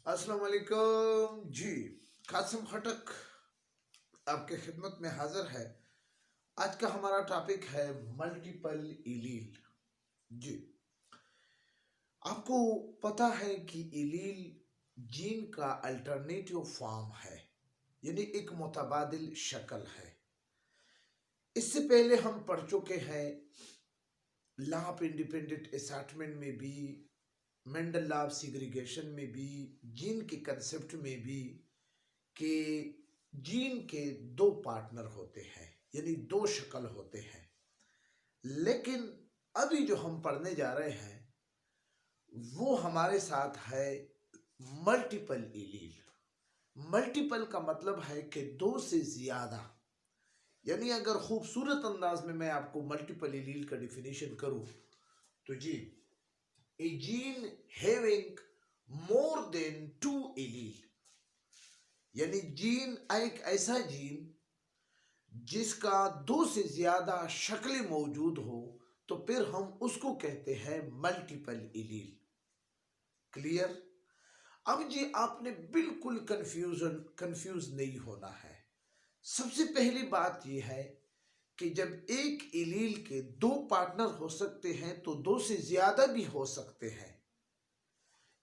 अस्सलाम वालेकुम जी। कासिम खटक आपके खिदमत में हाजिर है। आज का हमारा टॉपिक है मल्टीपल इलील। जी, आपको पता है कि इलील जीन का अल्टरनेटिव फॉर्म है, यानी एक मुतबादिल शक्ल है। इससे पहले हम पढ़ चुके हैं लॉ ऑफ इंडिपेंडेंट असॉर्टमेंट में भी, मेंडल लॉ ऑफ सेग्रीगेशन में भी, जीन के कंसेप्ट में भी, कि जीन के दो पार्टनर होते हैं, यानी दो शक्ल होते हैं। लेकिन अभी जो हम पढ़ने जा रहे हैं वो हमारे साथ है मल्टीपल इलील। मल्टीपल का मतलब है कि दो से ज्यादा, यानी अगर खूबसूरत अंदाज में मैं आपको मल्टीपल इलील का डिफिनेशन करूं तो जी, a gene having more than two allele, यानी जीन एक ऐसा जीन जिसका दो से ज्यादा शक्लें मौजूद हो, तो फिर हम उसको कहते हैं मल्टीपल इलील। क्लियर? अब जी आपने बिल्कुल कंफ्यूज नहीं होना है। सबसे पहली बात यह है कि जब एक इलील के दो पार्टनर हो सकते हैं तो दो से ज्यादा भी हो सकते हैं,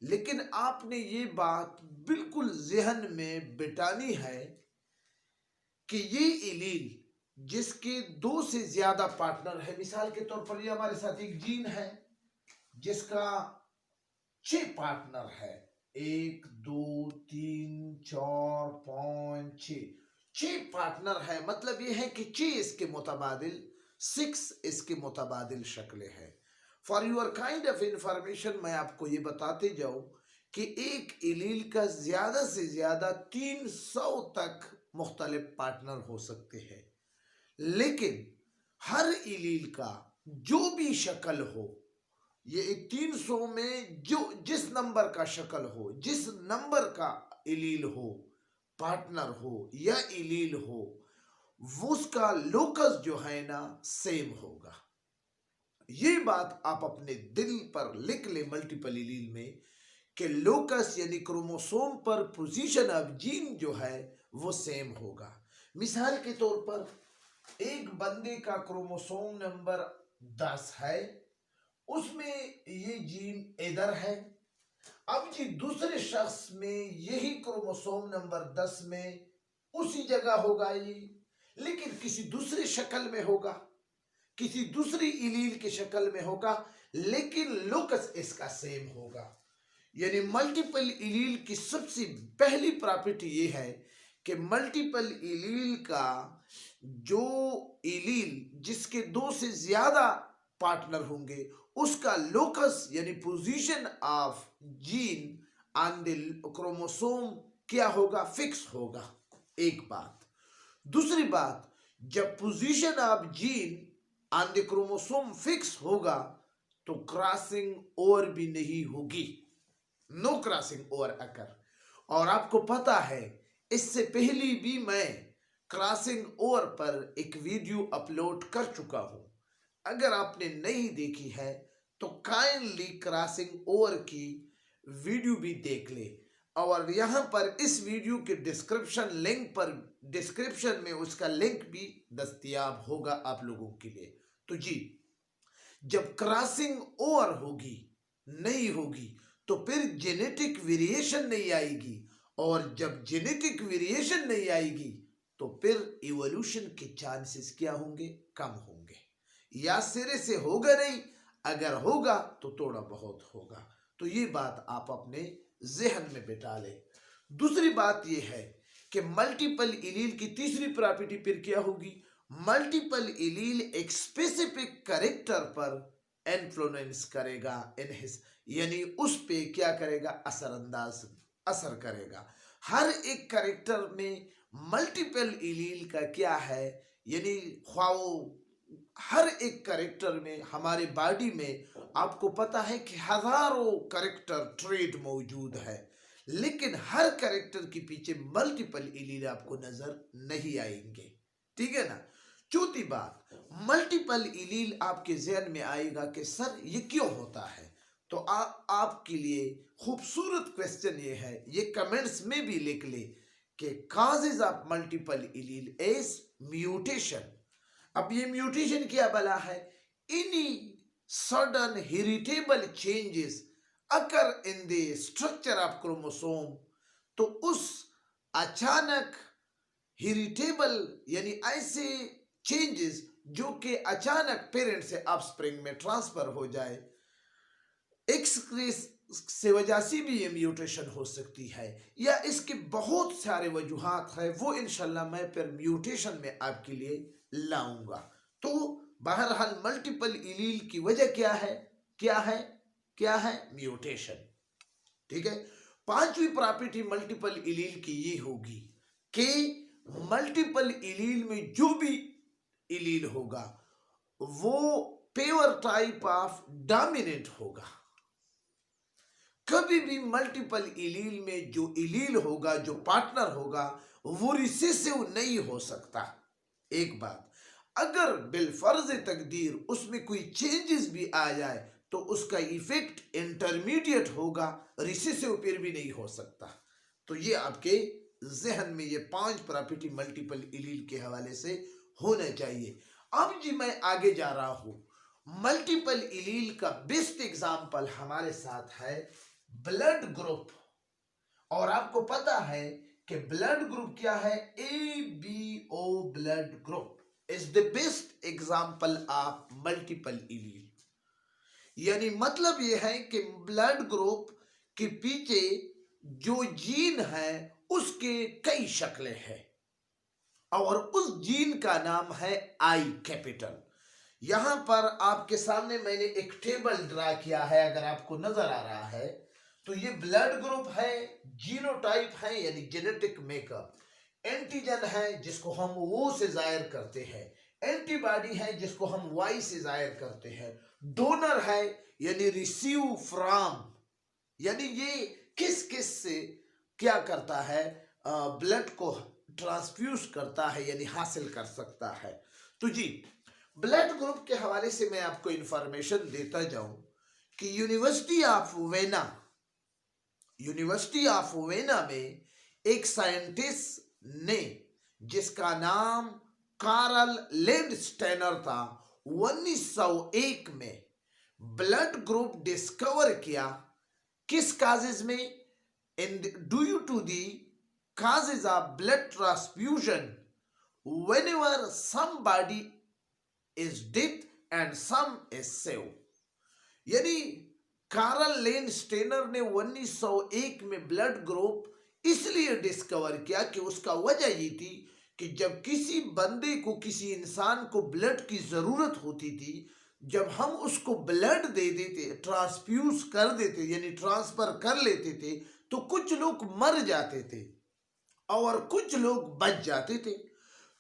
लेकिन आपने ये बात बिल्कुल जहन में बिठानी है कि ये इलील जिसके दो से ज्यादा पार्टनर है, मिसाल के तौर पर ये हमारे साथ एक जीन है जिसका 6 पार्टनर है, 1 2 3 4 5 6 पार्टनर है। मतलब ये है कि 6 इसके मुतबादिल 6 इसके मुतबादिल शक्लें हैं। For your kind of information मैं आपको ये बताते जाऊं कि एक इलील का ज्यादा से ज्यादा 300 तक मुख्तलिफ पार्टनर हो सकते हैं, लेकिन हर इलील का जो भी शक्ल हो, ये 300 में जो जिस नंबर का शक्ल हो, जिस नंबर का इलील हो, पार्टनर हो या इलील हो, वो उसका लोकस जो है ना सेम होगा। ये बात आप अपने दिल पर लिख ले मल्टीपल इलील में कि लोकस यानी क्रोमोसोम पर पोजीशन ऑफ जीन जो है वो सेम होगा। मिसाल के तौर पर एक बंदे का क्रोमोसोम नंबर 10 है, उसमें ये जीन इधर है। अब जी दूसरे शख्स में यही क्रोमोसोम नंबर 10 में उसी जगह होगा ये, लेकिन किसी दूसरी शक्ल में होगा, किसी दूसरी इलील की शक्ल में होगा, लेकिन लोकस इसका सेम होगा। यानी मल्टीपल इलील की सबसे पहली प्रॉपर्टी ये है कि मल्टीपल इलील का जो इलील जिसके दो से ज्यादा पार्टनर होंगे उसका लोकस यानी position of gene on the chromosome क्या होगा, फिक्स होगा। एक बात। दूसरी बात, जब position of gene on the chromosome fix होगा तो क्रॉसिंग ओवर भी नहीं होगी, नो क्रॉसिंग ओवर अकर। और आपको पता है इससे पहले भी मैं क्रॉसिंग ओवर पर एक वीडियो अपलोड कर चुका हूं, अगर आपने नहीं देखी है तो काइंडली क्रॉसिंग ओवर की वीडियो भी देख ले। और यहां पर इस वीडियो के डिस्क्रिप्शन में उसका लिंक भी दस्तयाब होगा आप लोगों के लिए। तो जी, जब क्रॉसिंग ओवर होगी नहीं होगी तो फिर जेनेटिक वेरिएशन नहीं आएगी, और जब जेनेटिक वेरिएशन नहीं आएगी तो फिर इवोल्यूशन के चांसेस क्या होंगे, कम होंगे, या सिरे से होगा नहीं, अगर होगा तो थोड़ा बहुत होगा। तो ये बात आप अपने जहन में बिठा ले। दूसरी बात यह है कि मल्टीपल इलील की तीसरी प्रॉपर्टी फिर क्या होगी, मल्टीपल इलील एक स्पेसिफिक कैरेक्टर पर इन्फ्लुएंस करेगा, यानी उस पे क्या करेगा, असर करेगा। हर एक कैरेक्टर में मल्टीपल इलील का क्या है, यानी ख्वाओ हर एक कैरेक्टर में हमारे बॉडी में आपको पता है कि हजारों कैरेक्टर ट्रेड मौजूद है, लेकिन हर कैरेक्टर के पीछे मल्टीपल इलील आपको नजर नहीं आएंगे। ठीक है ना? चौथी बात, मल्टीपल इलील आपके जहन में आएगा कि सर ये क्यों होता है, तो आपके लिए खूबसूरत क्वेश्चन ये है, ये कमेंट्स में भी लिख ले कि causes of multiple allele is mutation. अब ये म्यूटेशन क्या भला है? Any sudden heritable changes occur in the structure of chromosome, तो उस अचानक हेरिटेबल यानी ऐसे चेंजेस जो कि अचानक पेरेंट से ऑफस्प्रिंग में ट्रांसफर हो जाए, एक्स से वजह से भी ये म्यूटेशन हो सकती है, या इसके बहुत सारे वजूहात है, वो इंशाल्लाह मैं फिर म्यूटेशन में आपके लिए लाऊंगा। तो बहरहाल मल्टीपल इलील की वजह क्या है? क्या है? क्या है? म्यूटेशन। ठीक है। पांचवी प्रॉपर्टी मल्टीपल इलील की ये होगी कि मल्टीपल इलील में जो भी इलील होगा वो पेयर टाइप ऑफ डोमिनेंट होगा। कभी भी मल्टीपल इलील में जो इलील होगा, जो पार्टनर होगा, वो रिसेसिव नहीं हो सकता। एक बात, अगर बिलफर्ज तकदीर उसमें कोई चेंजेस भी आ जाए तो उसका इफेक्ट इंटरमीडिएट होगा, रिसेसिव फिर भी नहीं हो सकता। तो ये आपके जहन में ये 5 प्रॉपर्टी मल्टीपल इलील के हवाले से होना चाहिए। अब जी मैं आगे जा रहा हूं। मल्टीपल इलील का बेस्ट एग्जाम्पल हमारे साथ है ब्लड ग्रुप। और आपको पता है कि ब्लड ग्रुप क्या है? ABO blood group is the best example of multiple allele. यानी मतलब यह है कि ब्लड ग्रुप के पीछे जो जीन है उसके कई शक्लें हैं, और उस जीन का नाम है आई कैपिटल। यहां पर आपके सामने मैंने एक टेबल ड्रा किया है, अगर आपको नजर आ रहा है तो ये ब्लड ग्रुप है, जीनोटाइप है यानी जेनेटिक मेकअप, एंटीजन है जिसको हम O से जाहिर करते हैं, एंटीबॉडी है जिसको हम Y से जाहिर करते हैं, डोनर है यानी रिसीव फ्रॉम, यानी ये किस किस से क्या करता है? ब्लड को ट्रांसफ्यूज करता है यानी हासिल कर सकता है। तो जी ब्लड ग्रुप के हवाले से मैं आपको इंफॉर्मेशन देता जाऊं कि यूनिवर्सिटी ऑफ वेना में एक साइंटिस्ट ने, जिसका नाम कार्ल लैंडस्टेनर था, 1901 में ब्लड ग्रुप डिस्कवर किया। किस काजेज में? Due to the causes of blood transfusion whenever somebody is dead and some is save. यानी कार्ल लैंडस्टेनर ने 1901 में ब्लड ग्रुप इसलिए डिस्कवर किया कि उसका वजह ये थी कि जब किसी बंदे को, किसी इंसान को ब्लड की जरूरत होती थी, जब हम उसको ब्लड दे देते, ट्रांसफ्यूज कर देते यानी ट्रांसफर कर लेते थे, तो कुछ लोग मर जाते थे और कुछ लोग बच जाते थे।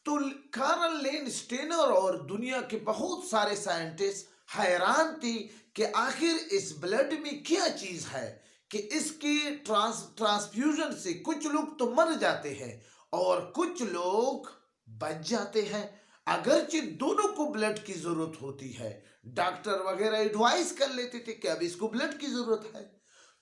तो कार्ल लैंडस्टेनर और दुनिया के बहुत सारे साइंटिस्ट हैरान थे कि आखिर इस ब्लड में क्या चीज है कि इसके ट्रांसफ्यूजन से कुछ लोग तो मर जाते हैं और कुछ लोग बच जाते हैं। अगरचे दोनों को ब्लड की जरूरत होती है, डॉक्टर वगैरह एडवाइस कर लेते थे कि अब इसको ब्लड की जरूरत है,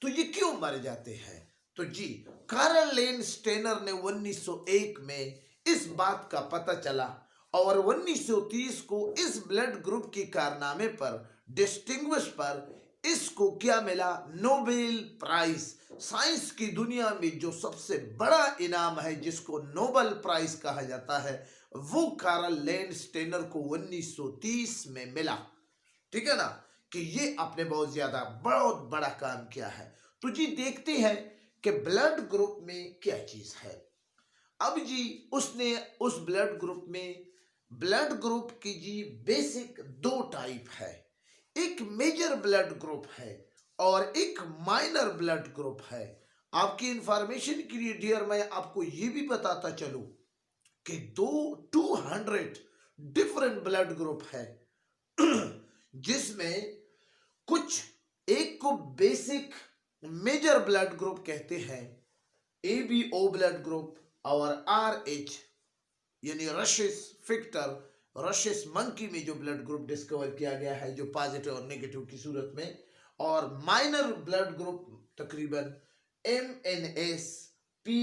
तो ये क्यों मर जाते हैं? तो जी कार्ल लैंडस्टेनर ने 1901 में इस बात का पता चला और 1930 को इस ब्लड ग्रुप के कारनामे पर, डिस्टिंग्विश पर, इसको क्या मिला? Nobel prize. साइंस की दुनिया में जो सबसे बड़ा इनाम है, जिसको नोबेल प्राइज कहा जाता है, वो कार्ल लैंडस्टेनर को 1930 में मिला। ठीक है ना, कि ये आपने बहुत ज्यादा बहुत बड़ा काम किया है। तो जी देखते हैं कि ब्लड ग्रुप में क्या चीज है। अब जी उसने उस ब्लड ग्रुप में, ब्लड ग्रुप की जी बेसिक 2 टाइप है, एक मेजर ब्लड ग्रुप है और एक माइनर ब्लड ग्रुप है। आपकी इंफॉर्मेशन के लिए डियर मैं आपको ये भी बताता चलूं कि 200 डिफरेंट ब्लड ग्रुप है जिसमें कुछ, एक को बेसिक मेजर ब्लड ग्रुप कहते हैं, ABO ब्लड ग्रुप, और RH यानी रशिस फिक्टर, रशिस मंकी में जो ब्लड ग्रुप डिस्कवर किया गया है, जो पॉजिटिव और नेगेटिव की सूरत में, और माइनर ब्लड ग्रुप तकरीबन MNS, P,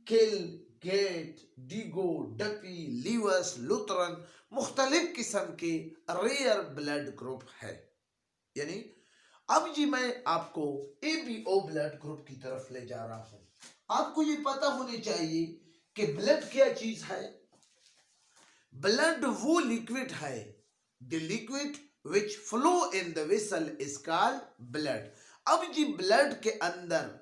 किल, गेट, डीगो, डपी, लीवस, लुथरन, मुख्तलिफ किस्म के रेयर ब्लड ग्रुप है। यानी अब जी मैं आपको ABO ब्लड ग्रुप की तरफ ले जा रहा हूं। आपको ये पता होनी चाहिए कि ब्लड क्या चीज है। ब्लड वो लिक्विड है, the liquid which flow in the vessel is called blood. अब जी ब्लड के अंदर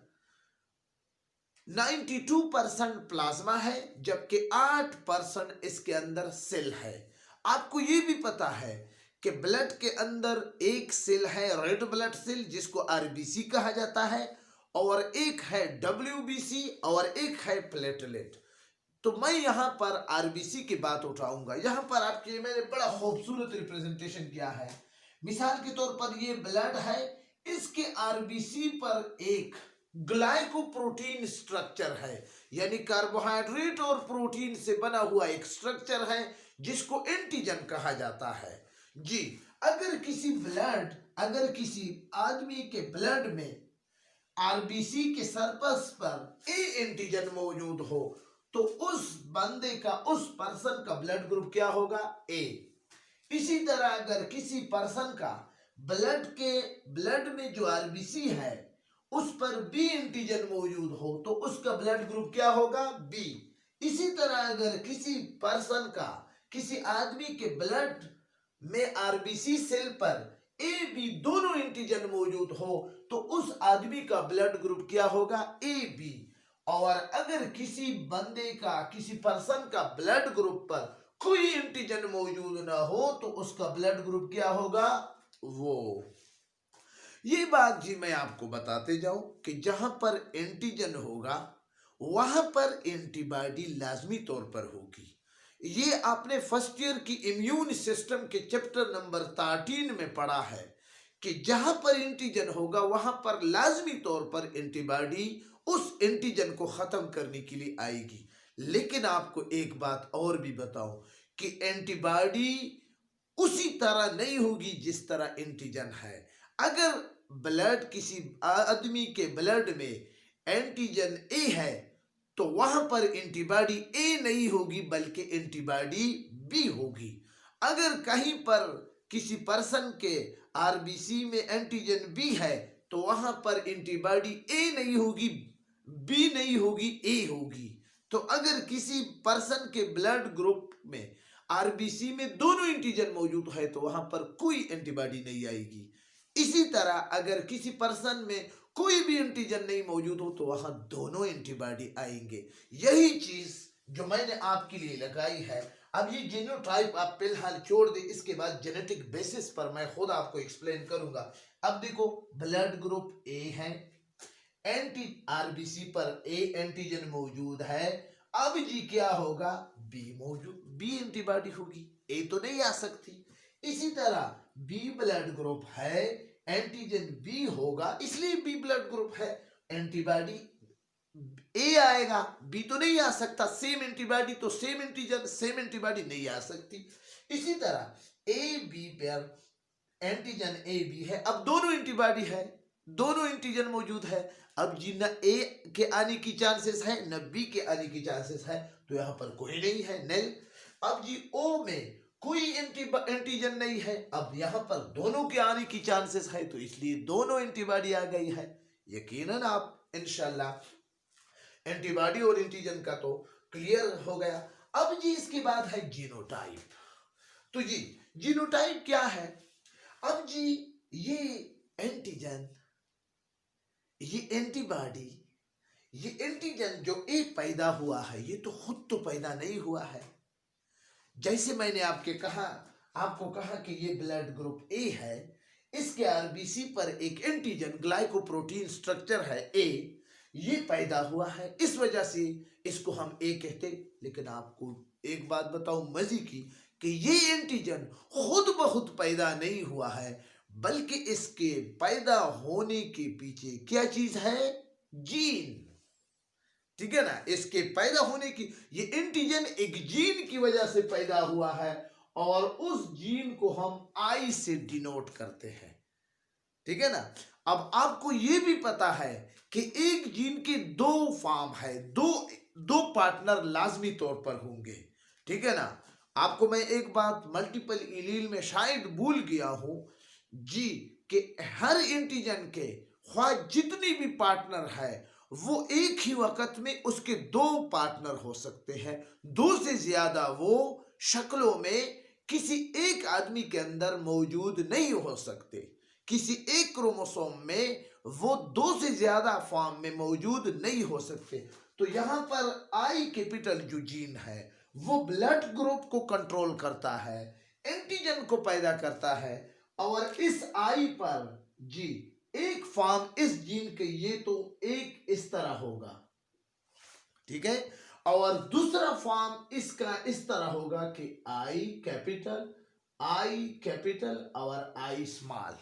92% प्लाज्मा है, जबकि 8% इसके अंदर सेल है। आपको ये भी पता है कि ब्लड के अंदर एक सेल है रेड ब्लड सेल जिसको RBC कहा जाता है, और एक है WBC और एक है प्लेटलेट। तो मैं यहां पर RBC की बात उठाऊंगा। यहां पर आपके लिए मैंने बड़ा खूबसूरत रिप्रेजेंटेशन किया है। मिसाल के तौर पर ये ब्लड है, इसके RBC पर एक ग्लाइकोप्रोटीन स्ट्रक्चर है, यानी कार्बोहाइड्रेट और प्रोटीन से बना हुआ एक स्ट्रक्चर है जिसको एंटीजन कहा जाता है। जी, अगर किसी आदमी के ब्लड में RBC के सरफेस पर ए एंटीजन मौजूद हो तो उस बंदे का, उस पर्सन का ब्लड ग्रुप क्या होगा? A। इसी तरह अगर किसी पर्सन का ब्लड में जो RBC है उस पर B एंटीजन मौजूद हो तो उसका ब्लड ग्रुप क्या होगा? B। इसी तरह अगर किसी आदमी के ब्लड में RBC सेल पर A B दोनों एंटीजन मौजूद हो तो उस आदमी का ब्लड ग्रुप क्या होगा? AB। और अगर किसी पर्सन का ब्लड ग्रुप पर कोई एंटीजन मौजूद ना हो तो उसका ब्लड ग्रुप क्या होगा? वो। ये बात जी मैं आपको बताते जाऊं कि जहां पर एंटीजन होगा वहां पर एंटीबॉडी लाजमी तौर पर होगी। ये आपने फर्स्ट ईयर की इम्यून सिस्टम के चैप्टर नंबर 13 में पढ़ा है कि जहां पर एंटीजन होगा वहां पर लाजमी तौर पर एंटीबॉडी उस एंटीजन को खत्म करने के लिए आएगी। लेकिन आपको एक बात और भी बताऊं कि एंटीबॉडी उसी तरह नहीं होगी जिस तरह एंटीजन है। अगर किसी आदमी के ब्लड में एंटीजन A है तो वहां पर एंटीबॉडी A नहीं होगी बल्कि एंटीबॉडी B होगी। अगर कहीं पर किसी पर्सन के RBC में एंटीजन B है तो वहां पर एंटीबॉडी A नहीं होगी, B नहीं होगी, A होगी। तो अगर किसी पर्सन के ब्लड ग्रुप में RBC में दोनों एंटीजन मौजूद है तो वहां पर कोई एंटीबॉडी नहीं आएगी। इसी तरह अगर किसी पर्सन में कोई भी एंटीजन नहीं मौजूद हो तो वहां दोनों एंटीबॉडी आएंगे। यही चीज जो मैंने आपके लिए लगाई है। अब ये जीनोटाइप आप फिलहाल छोड़ दे, इसके बाद जेनेटिक बेसिस पर मैं खुद आपको एक्सप्लेन करूंगा। अब देखो, ब्लड ग्रुप A है, RBC पर A एंटीजन मौजूद है। अब जी क्या होगा? B एंटीबॉडी होगी, A तो नहीं आ सकती। इसी तरह B ब्लड ग्रुप है, एंटीजन B होगा इसलिए B ब्लड ग्रुप है, एंटीबॉडी A आएगा, B तो नहीं आ सकता। सेम एंटीबॉडी तो सेम एंटीजन, सेम एंटीबॉडी नहीं आ सकती। इसी तरह AB पर एंटीजन AB है, अब दोनों एंटीबॉडी है, दोनों एंटीजन मौजूद है। अब जी न A के आने की चांसेस है न B के आने की चांसेस है, तो यहां पर कोई नहीं है, नल। अब जी O में कोई एंटीजन नहीं है, अब यहां पर दोनों के आने की चांसेस है तो इसलिए दोनों एंटीबॉडी आ गई है। यकीनन आप इंशाल्लाह एंटीबॉडी और एंटीजन का तो क्लियर हो गया। अब जी इसके बाद है जीनोटाइप। तो जी जीनोटाइप क्या है? अब जी ये एंटीजन, ये एंटीबॉडी, ये एंटीजन जो A पैदा हुआ है ये तो खुद तो पैदा नहीं हुआ है। जैसे मैंने आपको कहा कि ये ब्लड ग्रुप A है, इसके RBC पर एक एंटीजन ग्लाइकोप्रोटीन स्ट्रक्चर है A, ये पैदा हुआ है, इस वजह से इसको हम A कहते। लेकिन आपको एक बात बताऊं मजे की कि ये एंटीजन खुद ब खुद पैदा नहीं हुआ है, बल्कि इसके पैदा होने के पीछे क्या चीज है? जीन। ठीक है ना, इसके पैदा होने की, ये एंटीजन एक जीन की वजह से पैदा हुआ है और उस जीन को हम I से डिनोट करते हैं। ठीक है ना, अब आपको ये भी पता है कि एक जीन के दो फॉर्म है, दो पार्टनर लाजमी तौर पर होंगे, ठीक है ना। आपको मैं एक बात मल्टीपल इलील में शायद भूल गया हूं जी, कि हर एंटीजन के ख्वाह जितनी भी पार्टनर है वो एक ही वक्त में उसके दो पार्टनर हो सकते हैं। दो से ज्यादा वो शक्लों में किसी एक आदमी के अंदर मौजूद नहीं हो सकते। किसी एक क्रोमोसोम में वो दो से ज्यादा फॉर्म में मौजूद नहीं हो सकते। तो यहां पर आई कैपिटल जो जीन है वो ब्लड ग्रुप को कंट्रोल करता है, एंटीजन को पैदा करता है, और इस आई पर जी एक फॉर्म इस जीन के ये तो एक इस तरह होगा, ठीक है, और दूसरा फॉर्म इसका इस तरह होगा कि आई कैपिटल और आई स्मॉल,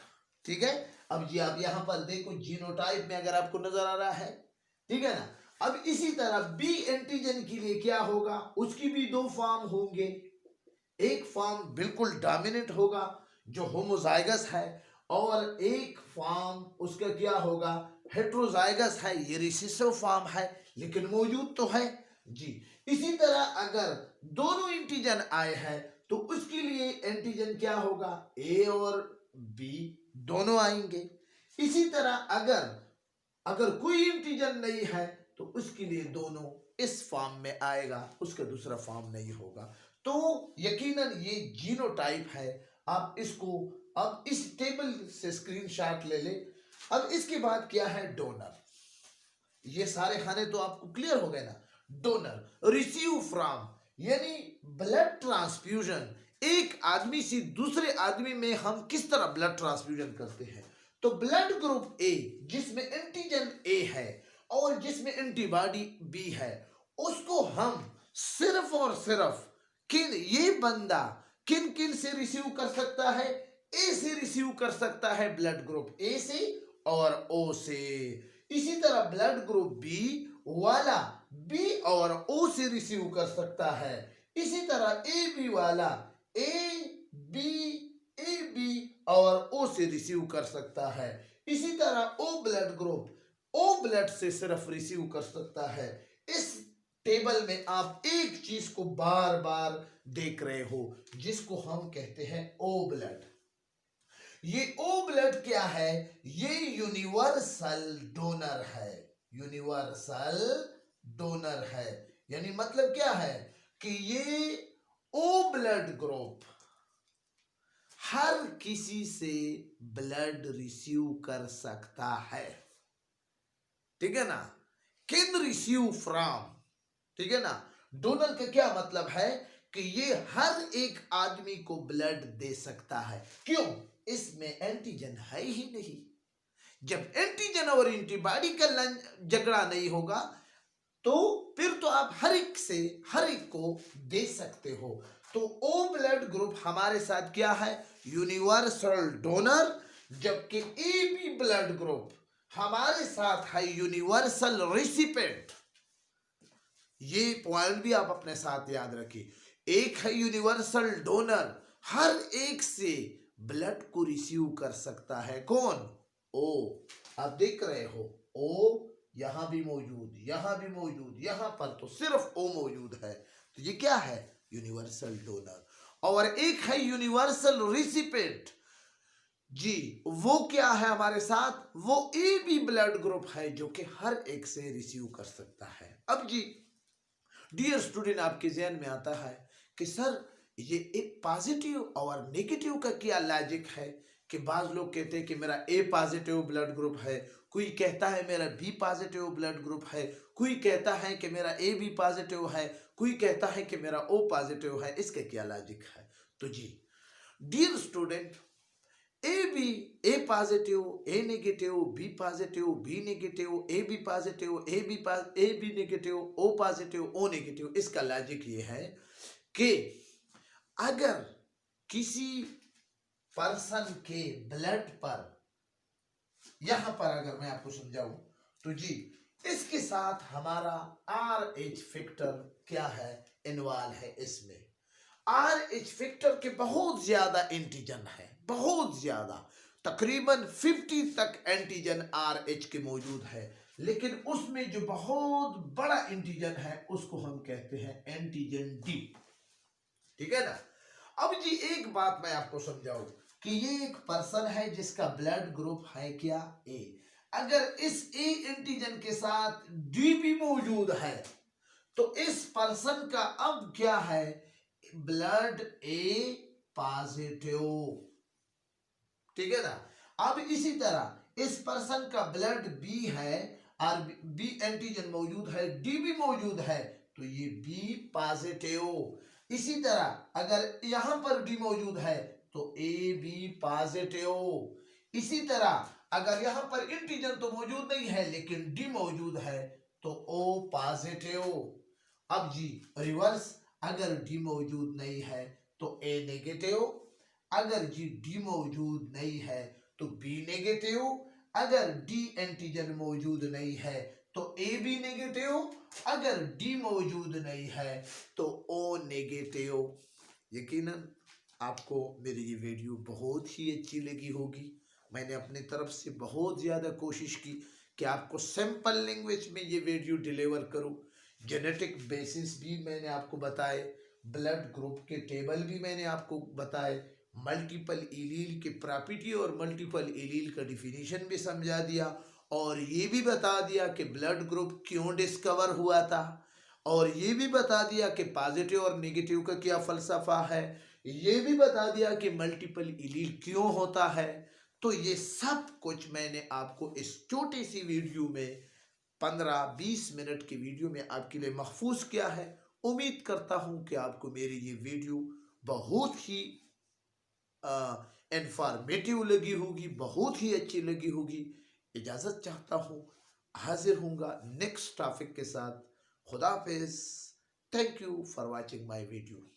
ठीक है। अब जी आप यहां पर देखो जीनोटाइप में अगर आपको नजर आ रहा है, ठीक है ना। अब इसी तरह बी एंटीजन के लिए क्या होगा, उसकी भी दो फॉर्म होंगे। एक फॉर्म बिल्कुल डोमिनेंट होगा जो होमोजाइगस है, और एक फॉर्म उसका क्या होगा, हेट्रोजाइगस है, ये रिसेसिव फॉर्म है लेकिन मौजूद तो है जी। इसी तरह अगर दोनों एंटीजन आए हैं तो उसके लिए एंटीजन क्या होगा, ए और बी दोनों आएंगे। इसी तरह अगर कोई एंटीजन नहीं है तो उसके लिए दोनों इस फॉर्म में आएगा, उसका दूसरा फॉर्म नहीं होगा। तो यकीनन ये जीनोटाइप है। आप इसको अब इस टेबल से स्क्रीनशॉट ले ले। अब इसके बाद क्या है, डोनर। ये सारे खाने तो आपको क्लियर हो गए ना। डोनर रिसीव फ्रॉम यानी ब्लड ट्रांसफ्यूजन, एक आदमी से दूसरे आदमी में हम किस तरह ब्लड ट्रांसफ्यूजन करते हैं। तो ब्लड ग्रुप ए जिसमें एंटीजन ए है और जिसमें एंटीबॉडी बी है, उसको हम सिर्फ और सिर्फ ये बंदा किन किन से रिसीव कर सकता है, ए से रिसीव कर सकता है, ब्लड ग्रुप ए से और ओ से। इसी तरह ब्लड ग्रुप बी वाला बी और ओ से रिसीव कर सकता है। इसी तरह ए बी वाला ए बी और ओ से रिसीव कर सकता है। इसी तरह O blood group O blood से सिर्फ रिसीव कर सकता है। इस टेबल में आप एक चीज को बार बार देख रहे हो जिसको हम कहते हैं ओ ब्लड। ये ओ ब्लड क्या है, ये यूनिवर्सल डोनर है, यूनिवर्सल डोनर है। यानी मतलब क्या है कि ये ओ ब्लड ग्रुप हर किसी से ब्लड रिसीव कर सकता है, ठीक है ना। कैन रिसीव फ्रॉम, ठीक है ना। डोनर का क्या मतलब है कि ये हर एक आदमी को ब्लड दे सकता है। क्यों, इसमें एंटीजन है ही नहीं। जब एंटीजन और एंटीबॉडी का झगड़ा नहीं होगा तो फिर तो आप हर एक को दे सकते हो। तो ओ ब्लड ग्रुप हमारे साथ क्या है, यूनिवर्सल डोनर, जबकि ए बी ब्लड ग्रुप हमारे साथ है यूनिवर्सल रिसिपेंट। ये पॉइंट भी आप अपने साथ याद रखिए। एक है यूनिवर्सल डोनर, हर एक से ब्लड को रिसीव कर सकता है, कौन, ओ। आप देख रहे हो ओ यहां भी मौजूद, यहां भी मौजूद, यहां पर तो सिर्फ ओ मौजूद है। तो ये क्या है, यूनिवर्सल डोनर। और एक है यूनिवर्सल रिसिपेंट जी, वो क्या है हमारे साथ, वो ए बी ब्लड ग्रुप है जो कि हर एक से रिसीव कर सकता है। अब जी डियर स्टूडेंट, आपके जहन में आता है कि सर ये एक पॉजिटिव और नेगेटिव का क्या लॉजिक है कि बाज लोग कहते हैं कि मेरा ए पॉजिटिव ब्लड ग्रुप है, कोई कहता है मेरा बी पॉजिटिव ब्लड ग्रुप है, कोई कहता है कि मेरा ए बी पॉजिटिव है, कोई कहता है कि मेरा ओ पॉजिटिव है। इसका क्या लॉजिक है। तो जी dear student, A B, A positive, A negative, B positive, B negative, A B positive, A B negative, O positive, O negative. इसका लॉजिक ये है कि अगर किसी पर्सन के ब्लड पर, यहां पर अगर मैं आपको समझाऊं तो जी इसके साथ हमारा RH फैक्टर क्या है, इन्वॉल्व है। इसमें RH फैक्टर के बहुत ज्यादा एंटीजन है, बहुत ज्यादा। तकरीबन 50 तक एंटीजन RH के मौजूद है, लेकिन उसमें जो बहुत बड़ा एंटीजन है उसको हम कहते हैं एंटीजन D। ठीक है ना। अब जी एक बात मैं आपको समझाऊं कि ये एक पर्सन है जिसका ब्लड ग्रुप है क्या A। अगर इस A एंटीजन के साथ D भी मौजूद है तो इस पर्सन का अब क्या है, ब्लड A पॉजिटिव। ठीक है ना। अब इसी तरह इस पर्सन का ब्लड B है और B एंटीजन मौजूद है, D भी मौजूद है, तो ये B पॉजिटिव। इसी तरह अगर यहां पर D मौजूद है तो AB पॉजिटिव। इसी तरह अगर यहां पर एंटीजन तो मौजूद नहीं है लेकिन D मौजूद है तो O पॉजिटिव। अब जी रिवर्स, अगर D मौजूद नहीं है तो A नेगेटिव, अगर जी D मौजूद नहीं है तो B नेगेटिव, अगर D एंटीजन मौजूद नहीं है तो A भी नेगेटिव, अगर D मौजूद नहीं है तो O नेगेटिव। यकीनन आपको मेरी ये वीडियो बहुत ही अच्छी लगी होगी। मैंने अपनी तरफ से बहुत ज़्यादा कोशिश की कि आपको सिंपल लैंग्वेज में ये वीडियो डिलीवर करूं। जेनेटिक बेसिस भी मैंने आपको बताए, ब्लड ग्रुप के टेबल भी मैंने आपको बताए, मल्टीपल एलील के प्रॉपर्टी और मल्टीपल एलील का डिफिनीशन भी समझा दिया, और ये भी बता दिया कि ब्लड ग्रुप क्यों डिस्कवर हुआ था, और ये भी बता दिया कि पॉजिटिव और नेगेटिव का क्या फलसफा है, ये भी बता दिया कि मल्टीपल एलील क्यों होता है। तो ये सब कुछ मैंने आपको इस छोटी सी वीडियो में 15-20 मिनट की वीडियो में आपके लिए महफूज किया है। उम्मीद करता हूं कि आपको मेरी ये वीडियो बहुत ही इंफॉर्मेटिव लगी होगी, बहुत ही अच्छी लगी होगी। इजाज़त चाहता हूँ, हाजिर हूँगा नेक्स्ट टॉपिक के साथ। खुदा हाफिज़। Thank you for watching my video.